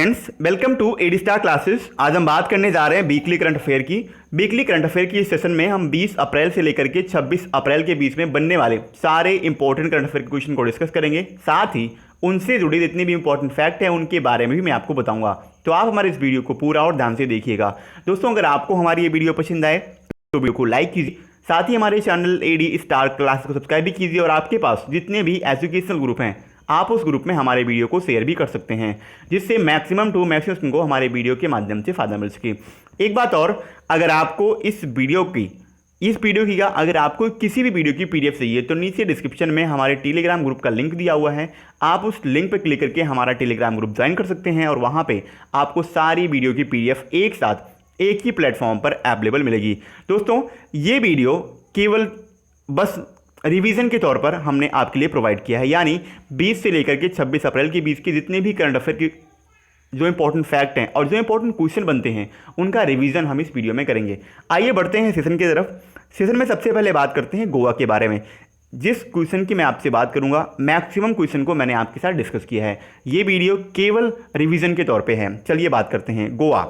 Friends, welcome to AD Star Classes. आज हम बात करने जा रहे हैं वीकली करंट अफेयर की। वीकली करंट अफेयर की इस सेशन में हम 20 अप्रैल से लेकर के 26 अप्रैल के बीच में बनने वाले सारे इंपॉर्टेंट करंट अफेयर के क्वेश्चन को डिस्कस करेंगे। साथ ही उनसे जुड़े जितने भी इंपॉर्टेंट फैक्ट हैं उनके बारे में भी मैं आपको बताऊंगा। तो आप हमारे इस वीडियो को पूरा और ध्यान से देखिएगा। दोस्तों, अगर आपको हमारी ये वीडियो पसंद आए तो वीडियो को लाइक कीजिए, साथ ही हमारे चैनल एडी स्टार क्लास को सब्सक्राइब भी कीजिए और आपके पास जितने भी एजुकेशनल ग्रुप हैं आप उस ग्रुप में हमारे वीडियो को शेयर भी कर सकते हैं, जिससे मैक्सिमम टू मैक्सिमम को हमारे वीडियो के माध्यम से फायदा मिल सके। एक बात और, अगर आपको इस वीडियो की अगर आपको किसी भी वीडियो की पीडीएफ चाहिए तो नीचे डिस्क्रिप्शन में हमारे टेलीग्राम ग्रुप का लिंक दिया हुआ है। आप उस लिंक पर क्लिक करके हमारा टेलीग्राम ग्रुप ज्वाइन कर सकते हैं और वहाँ पे आपको सारी वीडियो की पीडीएफ एक साथ एक ही प्लेटफॉर्म पर अवेलेबल मिलेगी। दोस्तों, ये वीडियो केवल बस रिवीजन के तौर पर हमने आपके लिए प्रोवाइड किया है, यानी 20 से लेकर के 26 अप्रैल के बीच के जितने भी करंट अफेयर के जो इंपॉर्टेंट फैक्ट हैं और जो इंपॉर्टेंट क्वेश्चन बनते हैं उनका रिवीजन हम इस वीडियो में करेंगे। आइए बढ़ते हैं सेशन की तरफ। सेशन में सबसे पहले बात करते हैं गोवा के बारे में। जिस क्वेश्चन की मैं आपसे बात करूंगा, मैक्सिमम क्वेश्चन को मैंने आपके साथ डिस्कस किया है। ये वीडियो केवल रिवीजन के तौर पर है। चलिए बात करते हैं गोवा।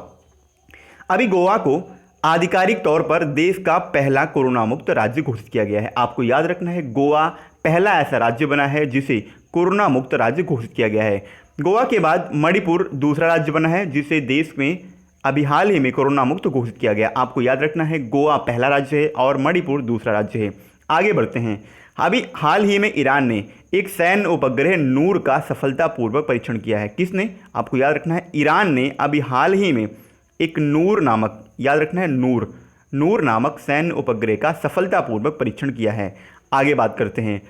अभी गोवा को आधिकारिक तौर पर देश का पहला कोरोना मुक्त राज्य घोषित किया गया है। आपको याद रखना है, गोवा पहला ऐसा राज्य बना है जिसे कोरोना मुक्त राज्य घोषित किया गया है। गोवा के बाद मणिपुर दूसरा राज्य बना है जिसे देश में अभी हाल ही में कोरोना मुक्त घोषित किया गया। आपको याद रखना है, गोवा पहला राज्य है और मणिपुर दूसरा राज्य है। आगे बढ़ते हैं। अभी हाल ही में ईरान ने एक सैन्य उपग्रह नूर का सफलतापूर्वक परीक्षण किया है। किसने? आपको याद रखना है, ईरान ने अभी हाल ही में एक नूर नामक, याद रखना है, नूर नामक सैन्य उपग्रह का सफलतापूर्वक परीक्षण किया है। आगे बात करते हैं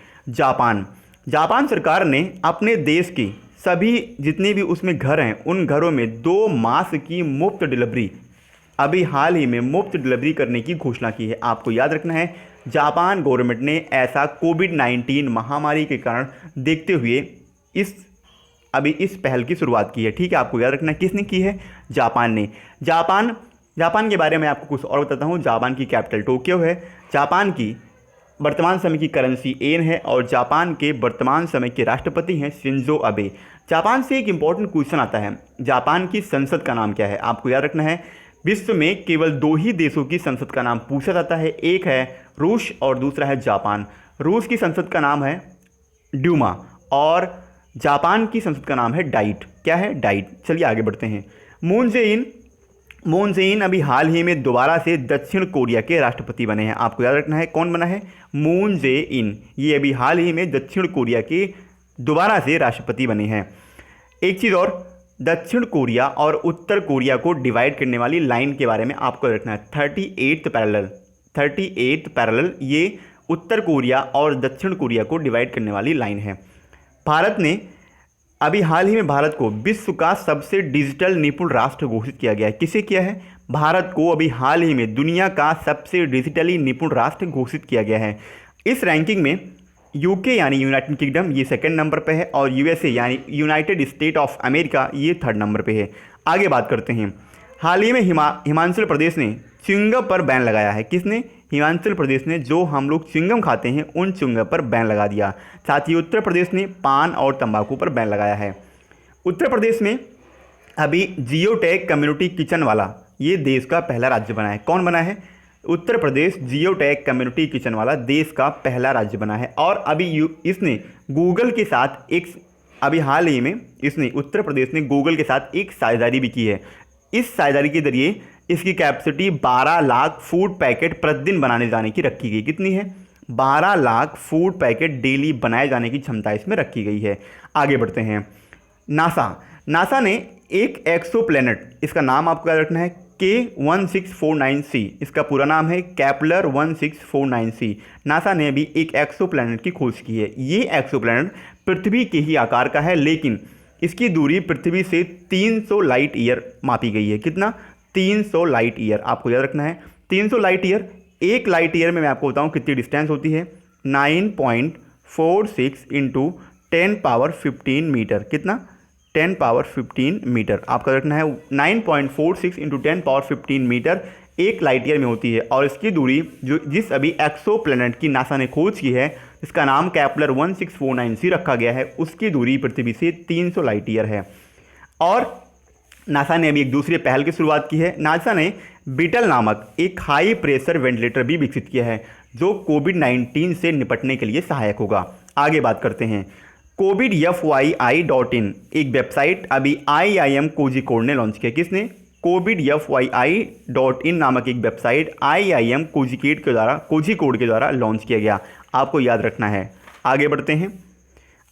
जापान सरकार ने अपने देश के सभी जितने भी उसमें घर हैं उन घरों में 2 मास की मुफ्त डिलीवरी अभी हाल ही में मुफ्त डिलीवरी करने की घोषणा की है। आपको याद रखना है, जापान गवर्नमेंट ने ऐसा कोविड-19 महामारी के कारण देखते हुए इस पहल की शुरुआत की है। ठीक है, आपको याद रखना है किसने की है? जापान ने। जापान के बारे में आपको कुछ और बताता हूँ। जापान की कैपिटल टोक्यो है। जापान की वर्तमान समय की करेंसी येन है और जापान के वर्तमान समय के राष्ट्रपति हैं शिंजो अबे। जापान से एक इंपॉर्टेंट क्वेश्चन आता है, जापान की संसद का नाम क्या है? आपको याद रखना है, विश्व में केवल 2 ही देशों की संसद का नाम पूछा जाता है। एक है रूस और दूसरा है जापान। रूस की संसद का नाम है ड्यूमा और जापान की संसद का नाम है डाइट। क्या है? डाइट। चलिए आगे बढ़ते हैं। मून जे इन अभी हाल ही में दोबारा से दक्षिण कोरिया के राष्ट्रपति बने हैं। आपको याद रखना है कौन बना है? मून जे इन। ये अभी हाल ही में दक्षिण कोरिया के दोबारा से राष्ट्रपति बने हैं। एक चीज़ और, दक्षिण कोरिया और उत्तर कोरिया को डिवाइड करने वाली लाइन के बारे में आपको रखना है 38th पैरेलल। ये उत्तर कोरिया और दक्षिण कोरिया को डिवाइड करने वाली लाइन है। भारत ने अभी हाल ही में भारत को विश्व का सबसे डिजिटल निपुण राष्ट्र घोषित किया गया है। किसे किया है? भारत को अभी हाल ही में दुनिया का सबसे डिजिटली निपुण राष्ट्र घोषित किया गया है। इस रैंकिंग में यूके यानी यूनाइटेड किंगडम ये 2nd नंबर पे है और यूएसए यानी यूनाइटेड स्टेट ऑफ अमेरिका ये 3rd नंबर पे है। आगे बात करते हैं। हाल ही में हिमाचल प्रदेश ने च्युइंगम पर बैन लगाया है। किसने? हिमाचल प्रदेश ने। जो हम लोग च्युइंगम खाते हैं उन च्युइंगम पर बैन लगा दिया। साथ ही उत्तर प्रदेश ने पान और तंबाकू पर बैन लगाया है। उत्तर प्रदेश में अभी जियोटैग कम्युनिटी किचन वाला ये देश का पहला राज्य बना है। कौन बना है? Uttar Pradesh geotag community kitchen वाला देश का पहला राज्य बना है। और अभी इसने गूगल के साथ अभी हाल ही में उत्तर प्रदेश ने गूगल के साथ एक साझेदारी भी की है। इस साझेदारी के जरिए इसकी कैपेसिटी 12 लाख फूड पैकेट प्रतिदिन बनाने जाने की रखी गई। कितनी है? 12 लाख फूड पैकेट डेली बनाए जाने की क्षमता इसमें रखी गई है। आगे बढ़ते हैं। नासा ने एक एक्सोप्लैनेट, इसका नाम आपको याद रखना है K1649c, इसका पूरा नाम है केपलर 1649c। नासा ने अभी एक एक्सोप्लैनेट की खोज की है। ये एक्सोप्लैनेट पृथ्वी के ही आकार का है, लेकिन इसकी दूरी पृथ्वी से 300 लाइट ईयर मापी गई है। कितना? 300 लाइट ईयर। आपको याद रखना है 300 लाइट ईयर। 1 लाइट ईयर में मैं आपको बताऊं कितनी डिस्टेंस होती है? 9.46 इंटू 10⁻15 मीटर। कितना? 10⁻15 मीटर। आपका रखना है 9.46 इंटू 10⁻15 मीटर 1 लाइट ईयर में होती है। और इसकी दूरी जिस अभी एक्सोप्लैनेट की नासा ने खोज की है, इसका नाम केपलर 1649c रखा गया है, उसकी दूरी पृथ्वी से 300 लाइट ईयर है। और नासा ने अभी एक दूसरी पहल की शुरुआत की है। नासा ने बीटल नामक एक हाई प्रेशर वेंटिलेटर भी विकसित किया है जो कोविड-19 से निपटने के लिए सहायक होगा। आगे बात करते हैं, covidfyi.in एक वेबसाइट अभी IIM कोझिकोड ने लॉन्च किया। किसने? covidfyi.in नामक एक वेबसाइट IIM कोझिकोड के द्वारा लॉन्च किया गया, आपको याद रखना है। आगे बढ़ते हैं,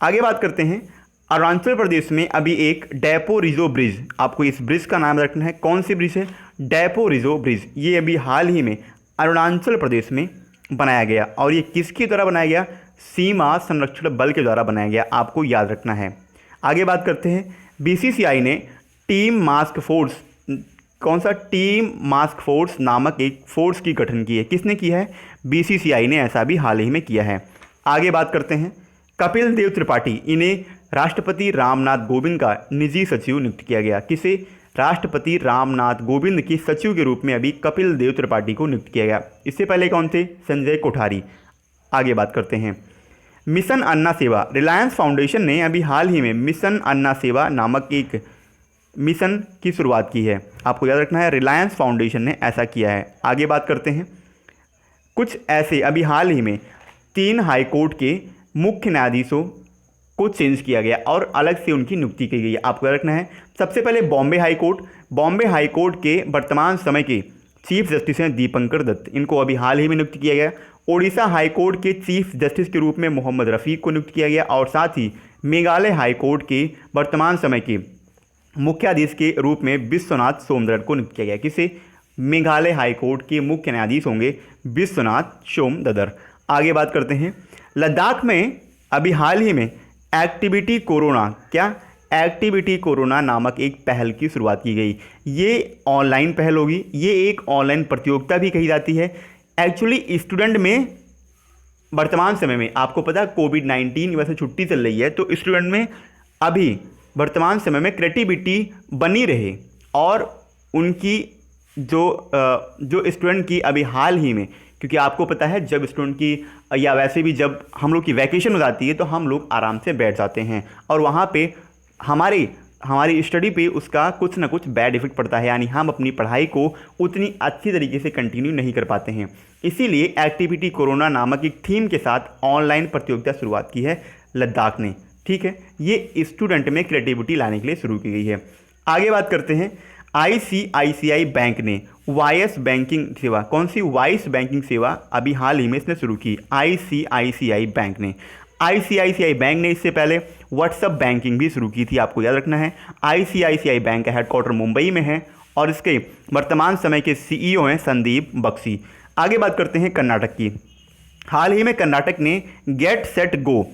आगे बात करते हैं। अरुणाचल प्रदेश में अभी एक डेपो रिजो ब्रिज, आपको इस ब्रिज का नाम रखना है। कौन सी ब्रिज है? Depot Rijo bridge. ये अभी हाल ही में अरुणाचल प्रदेश में बनाया गया और ये किसके द्वारा बनाया गया? सीमा संरक्षण बल के द्वारा बनाया गया, आपको याद रखना है। आगे बात करते हैं, BCCI ने टीम मास्क फोर्स, कौन सा? टीम मास्क फोर्स नामक एक फोर्स की गठन की है। किसने की है? BCCI ने ऐसा भी हाल ही में किया है। आगे बात करते हैं, कपिल देव त्रिपाठी, इन्हें राष्ट्रपति रामनाथ कोविंद का निजी सचिव नियुक्त किया गया। किसे? राष्ट्रपति रामनाथ कोविंद के सचिव के रूप में अभी कपिल देव त्रिपाठी को नियुक्त किया गया। इससे पहले कौन थे? संजय कोठारी। आगे बात करते हैं, मिशन अन्ना सेवा, रिलायंस फाउंडेशन ने अभी हाल ही में मिशन अन्ना सेवा नामक एक मिशन की शुरुआत की है, आपको याद रखना है, रिलायंस फाउंडेशन ने ऐसा किया है। आगे बात करते हैं, कुछ ऐसे अभी हाल ही में 3 हाईकोर्ट के मुख्य न्यायाधीशों को चेंज किया गया और अलग से उनकी नियुक्ति की गई है, आपको याद रखना है। सबसे पहले बॉम्बे हाईकोर्ट के वर्तमान समय के चीफ जस्टिस हैं दीपंकर दत्त, इनको अभी हाल ही में नियुक्त किया गया। ओडिशा हाईकोर्ट के चीफ जस्टिस के रूप में मोहम्मद रफ़ीक को नियुक्त किया गया और साथ ही मेघालय हाईकोर्ट के वर्तमान समय के मुख्याधीश के रूप में विश्वनाथ सोमदर को नियुक्त किया गया। किसे? मेघालय हाईकोर्ट के मुख्य न्यायाधीश होंगे विश्वनाथ सोमदर। आगे बात करते हैं, लद्दाख में अभी हाल ही में एक्टिविटी कोरोना, क्या? एक्टिविटी कोरोना नामक एक पहल की शुरुआत की गई। ये ऑनलाइन पहल होगी, ये एक ऑनलाइन प्रतियोगिता भी कही जाती है। एक्चुअली स्टूडेंट में वर्तमान समय में आपको पता है कोविड-19 वैसे छुट्टी चल रही है, तो स्टूडेंट में अभी वर्तमान समय में क्रिएटिविटी बनी रहे और उनकी जो स्टूडेंट की अभी हाल ही में, क्योंकि आपको पता है जब स्टूडेंट की या वैसे भी जब हम लोग की वैकेशन हो जाती है तो हम लोग आराम से बैठ जाते हैं और वहाँ पे हमारी स्टडी पे उसका कुछ ना कुछ बैड इफेक्ट पड़ता है, यानी हम अपनी पढ़ाई को उतनी अच्छी तरीके से कंटिन्यू नहीं कर पाते हैं। इसीलिए एक्टिविटी कोरोना नामक एक थीम के साथ ऑनलाइन प्रतियोगिता शुरुआत की है लद्दाख ने, ठीक है। ये स्टूडेंट में क्रिएटिविटी लाने के लिए शुरू की गई है। आगे बात करते हैं, ICICI बैंक ने वायस बैंकिंग सेवा, कौन सी? वाइस बैंकिंग सेवा अभी हाल ही में इसने शुरू की, ICICI बैंक ने। ICICI बैंक ने इससे पहले व्हाट्सएप बैंकिंग भी शुरू की थी, आपको याद रखना है। ICICI बैंक का हेडक्वार्टर मुंबई में है और इसके वर्तमान समय के CEO हैं संदीप बख्शी। आगे बात करते हैं कर्नाटक की। हाल ही में कर्नाटक ने गेट सेट गो,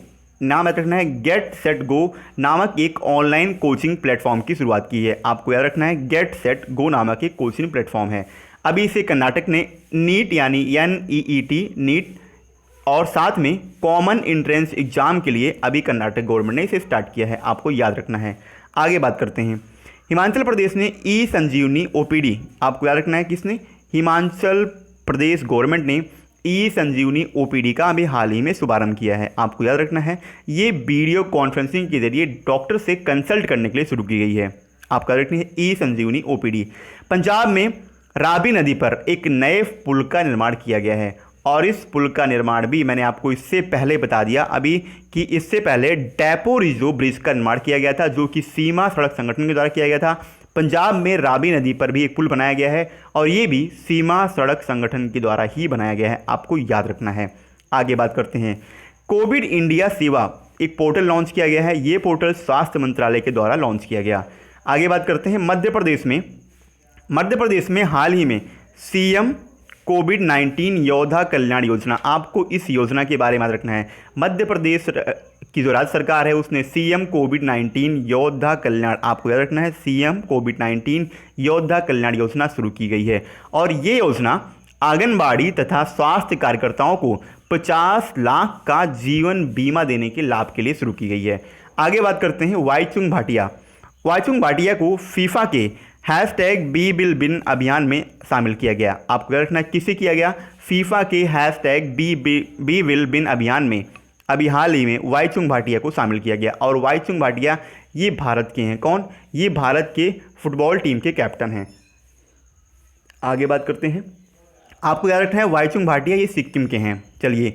नाम याद रखना है, गेट सेट गो नामक एक ऑनलाइन कोचिंग प्लेटफॉर्म की शुरुआत की है, आपको याद रखना है। गेट सेट गो नामक एक कोचिंग प्लेटफॉर्म है। अभी इसे कर्नाटक ने नीट यानी NEET नीट और साथ में कॉमन एंट्रेंस एग्जाम के लिए अभी कर्नाटक गवर्नमेंट ने इसे स्टार्ट किया है, आपको याद रखना है। आगे बात करते हैं, हिमाचल प्रदेश ने E-संजीवनी OPD, आपको याद रखना है, किसने? हिमाचल प्रदेश गवर्नमेंट ने E-संजीवनी OPD का अभी हाल ही में शुभारंभ किया है, आपको याद रखना है। ये वीडियो कॉन्फ्रेंसिंग के जरिए डॉक्टर से कंसल्ट करने के लिए शुरू की गई है, आपको याद रखनी है E-संजीवनी OPD। पंजाब में रावी नदी पर एक नए पुल का निर्माण किया गया है और इस पुल का निर्माण भी मैंने आपको इससे पहले बता दिया अभी कि इससे पहले डेपो रिजो ब्रिज का निर्माण किया गया था जो कि सीमा सड़क संगठन के द्वारा किया गया था। पंजाब में रावी नदी पर भी एक पुल बनाया गया है और ये भी सीमा सड़क संगठन के द्वारा ही बनाया गया है, आपको याद रखना है। आगे बात करते हैं, कोविड इंडिया सेवा एक पोर्टल लॉन्च किया गया है, ये पोर्टल स्वास्थ्य मंत्रालय के द्वारा लॉन्च किया गया। आगे बात करते हैं, मध्य प्रदेश में हाल ही में CM कोविड-19 योद्धा कल्याण योजना, आपको इस योजना के बारे में याद रखना है। मध्य प्रदेश की जो राज्य सरकार है उसने CM कोविड-19 योद्धा कल्याण, आपको याद रखना है, CM कोविड-19 योद्धा कल्याण योजना शुरू की गई है और ये योजना आंगनबाड़ी तथा स्वास्थ्य कार्यकर्ताओं को 50 लाख का जीवन बीमा देने के लाभ के लिए शुरू की गई है। आगे बात करते हैं, वाईचुंग भाटिया को फीफा के #BeWillWin अभियान में शामिल किया गया, आपको याद रखना है, किसे किया गया? फीफा के #BeWillWin अभियान में अभी हाल ही में वाईचुंग भाटिया को शामिल किया गया और वाईचुंग भाटिया ये भारत के हैं। कौन? ये भारत के फुटबॉल टीम के कैप्टन हैं। आगे बात करते हैं, आपको याद रखना है वाईचुंग भाटिया ये सिक्किम के हैं। चलिए,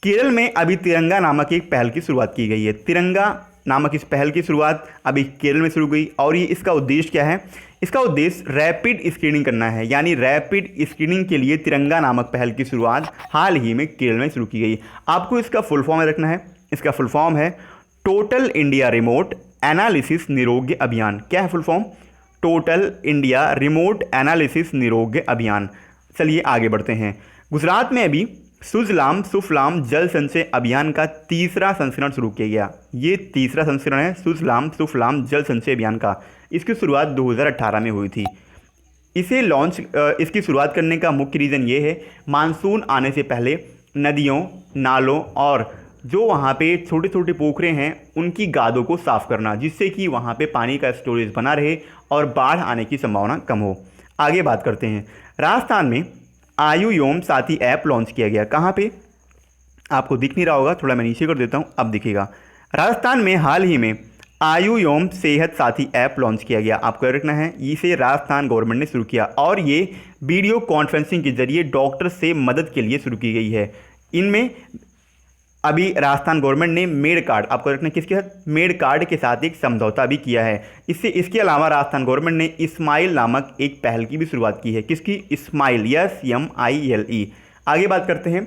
केरल में अभी तिरंगा नामक एक पहल की शुरुआत की गई है। तिरंगा नामक इस पहल की शुरुआत अभी केरल में शुरू हुई और ये इसका उद्देश्य क्या है? इसका उद्देश्य रैपिड स्क्रीनिंग करना है, यानी रैपिड स्क्रीनिंग के लिए तिरंगा नामक पहल की शुरुआत हाल ही में केरल में शुरू की गई। आपको इसका फुल फॉर्म रखना है। इसका फुल फॉर्म है टोटल इंडिया रिमोट एनालिसिस निरोग्य अभियान। क्या है full form? Total India remote analysis निरोग्य अभियान। चलिए आगे बढ़ते हैं। गुजरात में अभी सुजलाम सुफलाम जल संचय अभियान का तीसरा संस्करण शुरू किया गया। ये तीसरा संस्करण है सुजलाम सुफलाम जल संचय अभियान का। इसकी शुरुआत 2018 में हुई थी। इसकी शुरुआत करने का मुख्य रीज़न ये है, मानसून आने से पहले नदियों, नालों और जो वहाँ पे छोटे छोटे पोखरे हैं उनकी गादों को साफ़ करना, जिससे कि वहाँ पे पानी का स्टोरेज बना रहे और बाढ़ आने की संभावना कम हो। आगे बात करते हैं, राजस्थान में आयु योम साथी ऐप लॉन्च किया गया। कहाँ पे? आपको दिख नहीं रहा होगा, थोड़ा मैं नीचे कर देता हूँ, अब दिखेगा। राजस्थान में हाल ही में आयु योम सेहत साथी ऐप लॉन्च किया गया। आपको याद रखना है, इसे राजस्थान गवर्नमेंट ने शुरू किया और ये वीडियो कॉन्फ्रेंसिंग के जरिए डॉक्टर से मदद के लिए शुरू की गई है। इनमें अभी राजस्थान गवर्नमेंट ने मेड कार्ड, आपको रखना किसके साथ? मेड कार्ड के साथ एक समझौता भी किया है। इसके अलावा राजस्थान गवर्नमेंट ने इस्माइल नामक एक पहल की भी शुरुआत की है। किसकी? इस्माइल, SMILE। आगे बात करते हैं,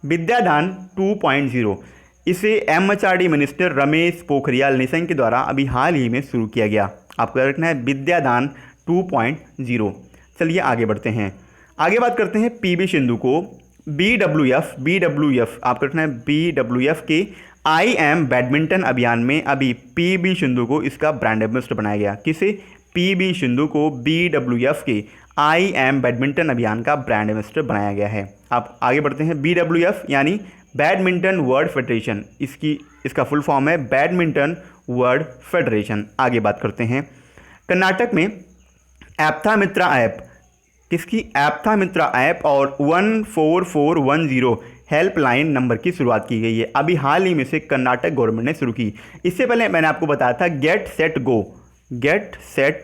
विद्यादान 2.0। इसे MHRD मिनिस्टर रमेश पोखरियाल निशंक के द्वारा अभी हाल ही में शुरू किया गया। आपको याद रखना है विद्यादान 2.0। चलिए आगे बढ़ते हैं। आगे बात करते हैं PV सिंधु को BWF आपको रखना है BWF के IM बैडमिंटन अभियान में अभी PV सिंधु को इसका ब्रांड एम्बेसडर बनाया गया। किसे? PV सिंधु को BWF के IM बैडमिंटन अभियान का ब्रांड एम्बेसडर बनाया गया है। आप आगे बढ़ते हैं, BWF यानी बैडमिंटन वर्ल्ड फेडरेशन, इसका फुल फॉर्म है बैडमिंटन वर्ल्ड फेडरेशन। आगे बात करते हैं, कर्नाटक में एप्था मित्रा ऐप, किसकी? एप्था मित्रा ऐप और 14410 हेल्पलाइन नंबर की शुरुआत की गई है। अभी हाल ही में से कर्नाटक गवर्नमेंट ने शुरू की। इससे पहले मैंने आपको बताया था गेट सेट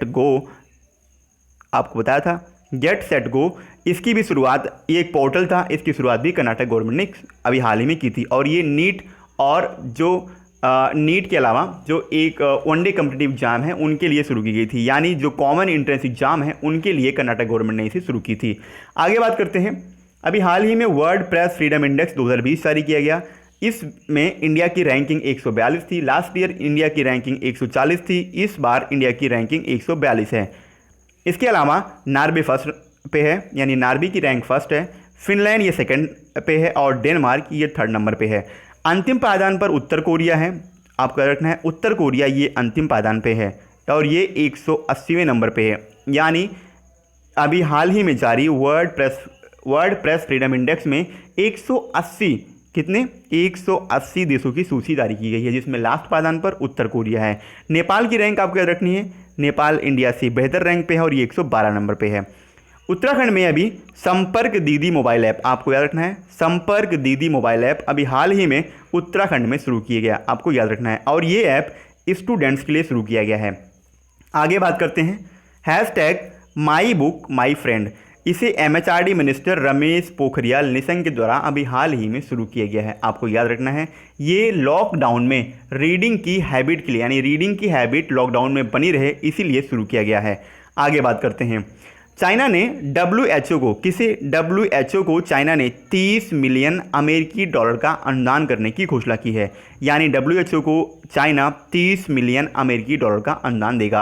गो, आपको बताया था गेट सेट गो। इसकी भी शुरुआत, ये एक पोर्टल था, इसकी शुरुआत भी कर्नाटक गवर्नमेंट ने अभी हाल ही में की थी। और ये नीट और जो नीट के अलावा जो एक वनडे कॉम्पिटिटिव एग्जाम है उनके लिए शुरू की गई थी, यानी जो कॉमन एंट्रेंस एग्जाम है उनके लिए कर्नाटक गवर्नमेंट ने इसे शुरू की थी। आगे बात करते हैं, अभी हाल ही में वर्ल्ड प्रेस फ्रीडम इंडेक्स 2020 जारी किया गया। इसमें इंडिया की रैंकिंग 142 थी। लास्ट ईयर इंडिया की रैंकिंग 140 थी, इस बार इंडिया की रैंकिंग 142 है। इसके अलावा नार्वे फर्स्ट पे है, यानी नार्वे की रैंक फर्स्ट है, फिनलैंड ये सेकंड पे है और डेनमार्क ये थर्ड नंबर पे है। अंतिम पायदान पर उत्तर कोरिया है। आपको रखना है उत्तर कोरिया ये अंतिम पायदान पे है और ये 180वें नंबर पे है। यानी अभी हाल ही में जारी वर्ल्ड प्रेस फ्रीडम इंडेक्स में 180 कितने 180 देशों की सूची जारी की गई है, जिसमें लास्ट पायदान पर उत्तर कोरिया है। नेपाल की रैंक आपको याद रखनी है, नेपाल इंडिया से बेहतर रैंक पे है और ये 112 नंबर पे है। उत्तराखंड में अभी संपर्क दीदी मोबाइल ऐप, आपको याद रखना है संपर्क दीदी मोबाइल ऐप अभी हाल ही में उत्तराखंड में शुरू किया गया, आपको याद रखना है। और ये ऐप स्टूडेंट्स के लिए शुरू किया गया है। आगे बात करते हैं, hashtag my book my friend, इसे MHRD मिनिस्टर रमेश पोखरियाल निशंक के द्वारा अभी हाल ही में शुरू किया गया है। आपको याद रखना है ये लॉकडाउन में रीडिंग की हैबिट के लिए, यानी रीडिंग की हैबिट लॉकडाउन में बनी रहे इसीलिए शुरू किया गया है। आगे बात करते हैं, चाइना ने WHO को, किसे WHO को चाइना ने 30 मिलियन अमेरिकी डॉलर का अनुदान करने की घोषणा की है। यानी WHO को चाइना 30 मिलियन अमेरिकी डॉलर का अनुदान देगा।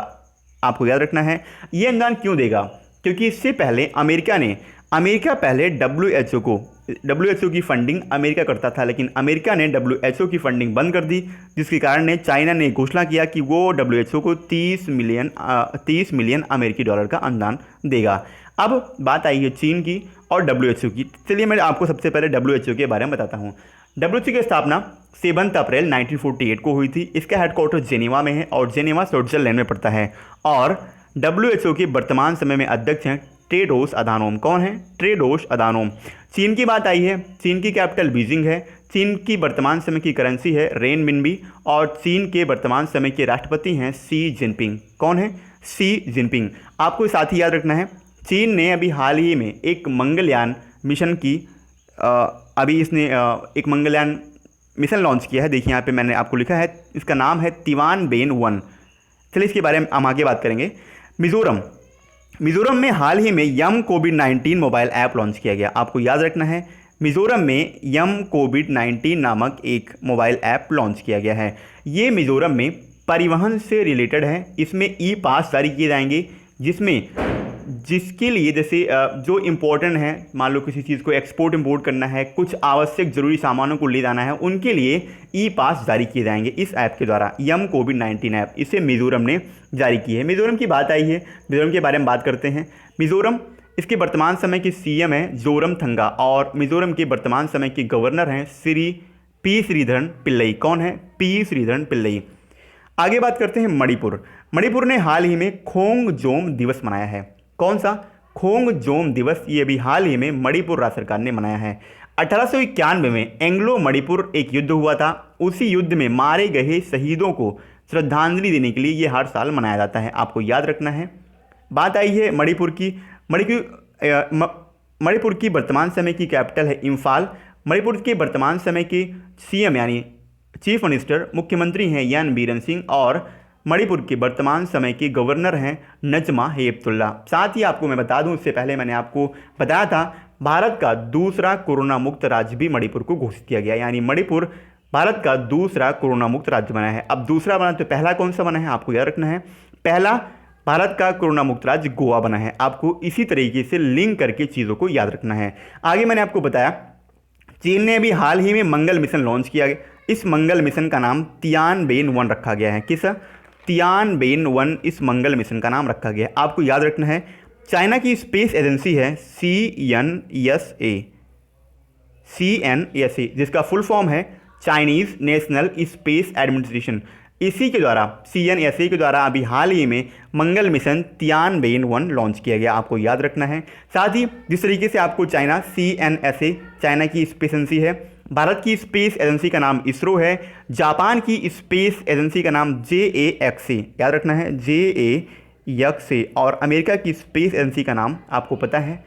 आपको याद रखना है ये अनुदान क्यों देगा, क्योंकि इससे पहले अमेरिका पहले WHO की फंडिंग अमेरिका करता था, लेकिन अमेरिका ने WHO की फंडिंग बंद कर दी, जिसके कारण ने चाइना ने घोषणा किया कि वो WHO को 30 मिलियन अमेरिकी डॉलर का अनुदान देगा। अब बात आई है चीन की और WHO की। चलिए मैं आपको सबसे पहले WHO के बारे में बताता हूँ। WHO की स्थापना 7 अप्रैल 1948 को हुई थी। इसका हेडक्वार्टर जेनेवा में है और जेनेवा स्विट्जरलैंड में पड़ता है। और WHO के वर्तमान समय में अध्यक्ष हैं टेड्रोस अधानोम। कौन है? Tedros Adhanom. चीन की बात आई है, चीन की कैपिटल बीजिंग है। चीन की वर्तमान समय की करेंसी है रेनमिनबी और चीन के वर्तमान समय के राष्ट्रपति हैं शी जिनपिंग। कौन है? Xi Jinping. आपको साथ ही याद रखना है, चीन ने अभी हाल ही में एक मंगलयान मिशन की अभी इसने एक मंगलयान मिशन लॉन्च किया है। देखिए यहाँ पे मैंने आपको लिखा है, इसका नाम है तिवानबेन-1। चलिए इसके बारे में हम आगे बात करेंगे। मिज़ोरम में हाल ही में यम कोविड-19 मोबाइल ऐप लॉन्च किया गया। आपको याद रखना है, मिज़ोरम में यम कोविड-19 नामक एक मोबाइल ऐप लॉन्च किया गया है। ये मिज़ोरम में परिवहन से रिलेटेड है। इसमें ई पास जारी किए जाएंगे, जिसके लिए जैसे जो इम्पोर्टेंट है, मान लो किसी चीज़ को एक्सपोर्ट इंपोर्ट करना है, कुछ आवश्यक ज़रूरी सामानों को ले जाना है, उनके लिए ई पास जारी किए जाएंगे इस ऐप के द्वारा। यम कोविड-19 ऐप इसे मिज़ोरम ने जारी की है। मिज़ोरम की बात आई है, मिज़ोरम के बारे में बात करते हैं। मिज़ोरम, इसके वर्तमान समय के सीएम हैं जोरमथंगा और मिज़ोरम के वर्तमान समय के गवर्नर हैं श्री पी श्रीधरन पिल्लई। कौन है? पी श्रीधरन पिल्लई। आगे बात करते हैं मणिपुर ने हाल ही में खोंगजोम दिवस मनाया है। कौन सा? खोंगजोम दिवस। ये अभी हाल ही में मणिपुर राज्य सरकार ने मनाया है। 1891 में एंग्लो मणिपुर एक युद्ध हुआ था। उसी युद्ध में मारे गए शहीदों को श्रद्धांजलि देने के लिए ये हर साल मनाया जाता है। आपको याद रखना है। बात आई है मणिपुर की। मणिपुर की वर्तमान समय की कैपिटल है इम्फाल। मणिपुर के वर्तमान समय के सीएम यानी चीफ मिनिस्टर मुख्यमंत्री हैं एन बीरेन सिंह और मणिपुर के वर्तमान समय के गवर्नर हैं नजमा हेपतुल्ला। साथ ही आपको मैं बता दूं, इससे पहले मैंने आपको बताया था, भारत का दूसरा कोरोना मुक्त राज्य भी मणिपुर को घोषित किया गया। यानी मणिपुर भारत का दूसरा कोरोना मुक्त राज्य बना है। अब दूसरा बना तो पहला कौन सा बना है आपको याद रखना है। पहला भारत का कोरोना मुक्त राज्य गोवा बना है। आपको इसी तरीके से लिंक करके चीज़ों को याद रखना है। आगे मैंने आपको बताया, चीन ने अभी हाल ही में मंगल मिशन लॉन्च किया गया। इस मंगल मिशन का नाम तियानबेन-1 रखा गया है। किस? तियानबेन-1 इस मंगल मिशन का नाम रखा गया है। आपको याद रखना है, चाइना की स्पेस एजेंसी है CNSA, जिसका फुल फॉर्म है चाइनीज़ नेशनल स्पेस एडमिनिस्ट्रेशन। इसी के द्वारा CNSA के द्वारा अभी हाल ही में मंगल मिशन तियानबेन-1 लॉन्च किया गया। आपको याद रखना है। साथ ही जिस तरीके से आपको चाइना CNSA चाइना की स्पेस एजेंसी है, भारत की स्पेस एजेंसी का नाम इसरो है, जापान की स्पेस एजेंसी का नाम JAXA याद रखना है JAXA, और अमेरिका की स्पेस एजेंसी का नाम आपको पता है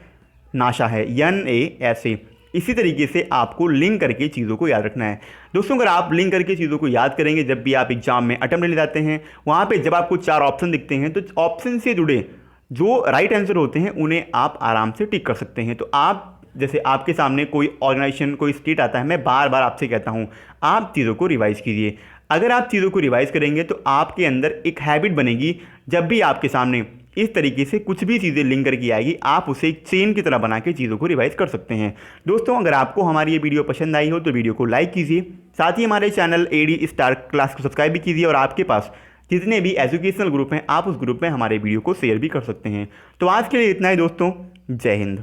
नासा है NASA। इसी तरीके से आपको लिंक करके चीज़ों को याद रखना है। दोस्तों, अगर आप लिंक करके चीज़ों को याद करेंगे, जब भी आप एग्जाम में अटेम्प्ट लेने जाते हैं, वहाँ पे जब आपको 4 ऑप्शन दिखते हैं, तो ऑप्शन से जुड़े जो राइट आंसर होते हैं उन्हें आप आराम से टिक कर सकते हैं। तो आप जैसे आपके सामने कोई ऑर्गेनाइजेशन, कोई स्टेट आता है, मैं बार बार आपसे कहता हूँ, आप चीज़ों को रिवाइज़ कीजिए। अगर आप चीज़ों को रिवाइज़ करेंगे तो आपके अंदर एक हैबिट बनेगी, जब भी आपके सामने इस तरीके से कुछ भी चीज़ें लिंक करके आएगी, आप उसे एक चेन की तरह बना के चीज़ों को रिवाइज कर सकते हैं। दोस्तों, अगर आपको हमारी ये वीडियो पसंद आई हो तो वीडियो को लाइक कीजिए, साथ ही हमारे चैनल AD स्टार क्लास को सब्सक्राइब भी कीजिए, और आपके पास जितने भी एजुकेशनल ग्रुप हैं, आप उस ग्रुप में हमारे वीडियो को शेयर भी कर सकते हैं। तो आज के लिए इतना ही दोस्तों, जय हिंद।